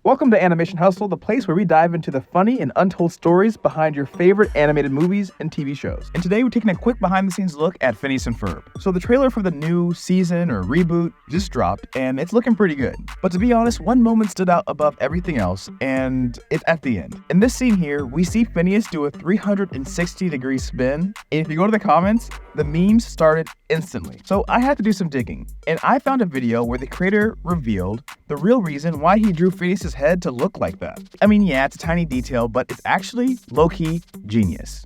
Welcome to Animation Hustle, the place where we dive into the funny and untold stories behind your favorite animated movies and TV shows. And today we're taking a quick behind-the-scenes look at Phineas and Ferb. So the trailer for the new season or reboot just dropped, and it's looking pretty good. But to be honest, one moment stood out above everything else, and it's at the end. In this scene here, we see Phineas do a 360-degree spin, and if you go to the comments, the memes started instantly. So I had to do some digging, and I found a video where the creator revealed the real reason why he drew Phineas's head to look like that. I mean, yeah, it's a tiny detail, but it's actually low-key genius.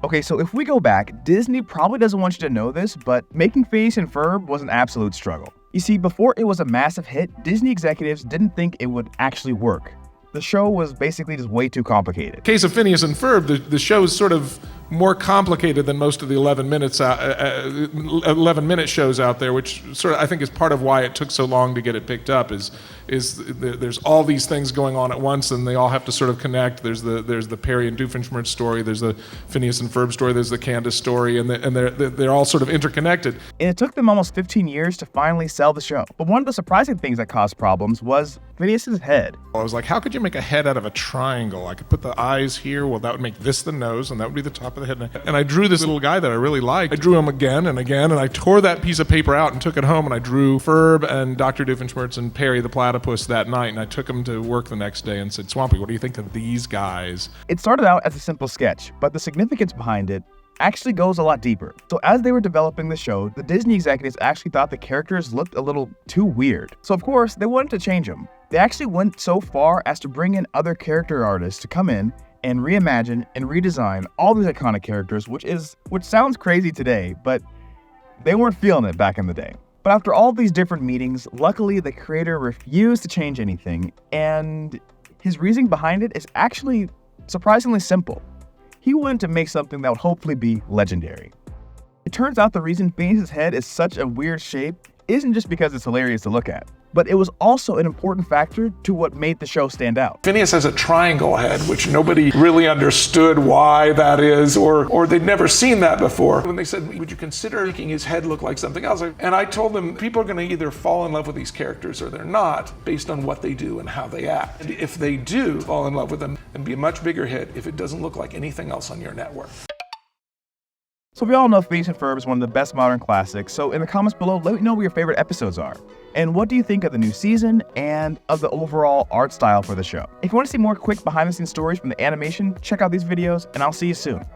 Okay, so if we go back, Disney probably doesn't want you to know this, but making Phineas and Ferb was an absolute struggle. You see, before it was a massive hit, Disney executives didn't think it would actually work. The show was basically just way too complicated. In the case of Phineas and Ferb, the show is sort of more complicated than most of the 11-minute shows out there, which sort of I think is part of why it took so long to get it picked up. Is there's all these things going on at once, and they all have to sort of connect. There's the Perry and Doofenshmirtz story, there's the Phineas and Ferb story, there's the Candace story, and they're all sort of interconnected. And it took them almost 15 years to finally sell the show. But one of the surprising things that caused problems was Phineas's head. I was like, how could you make a head out of a triangle? I could put the eyes here, well that would make this the nose, and that would be the top of the head. And I drew this little guy that I really liked. I drew him again and again, and I tore that piece of paper out and took it home, and I drew Ferb and Dr. Doofenshmirtz and Perry the Platypus that night, and I took them to work the next day and said, Swampy, what do you think of these guys? It started out as a simple sketch, but the significance behind it actually goes a lot deeper. So as they were developing the show, the Disney executives actually thought the characters looked a little too weird. So of course, they wanted to change them. They actually went so far as to bring in other character artists to come in and reimagine and redesign all these iconic characters, which sounds crazy today, but they weren't feeling it back in the day. But after all these different meetings, luckily the creator refused to change anything, and his reasoning behind it is actually surprisingly simple. He wanted to make something that would hopefully be legendary. It turns out the reason Phineas's head is such a weird shape isn't just because it's hilarious to look at, but it was also an important factor to what made the show stand out. Phineas has a triangle head, which nobody really understood why that is, or they'd never seen that before. When they said, would you consider making his head look like something else? And I told them, people are going to either fall in love with these characters or they're not, based on what they do and how they act. And if they do fall in love with them, and be a much bigger hit if it doesn't look like anything else on your network. So we all know Phineas and Ferb is one of the best modern classics, so in the comments below, let me know what your favorite episodes are. And what do you think of the new season and of the overall art style for the show? If you want to see more quick behind-the-scenes stories from the animation, check out these videos, and I'll see you soon.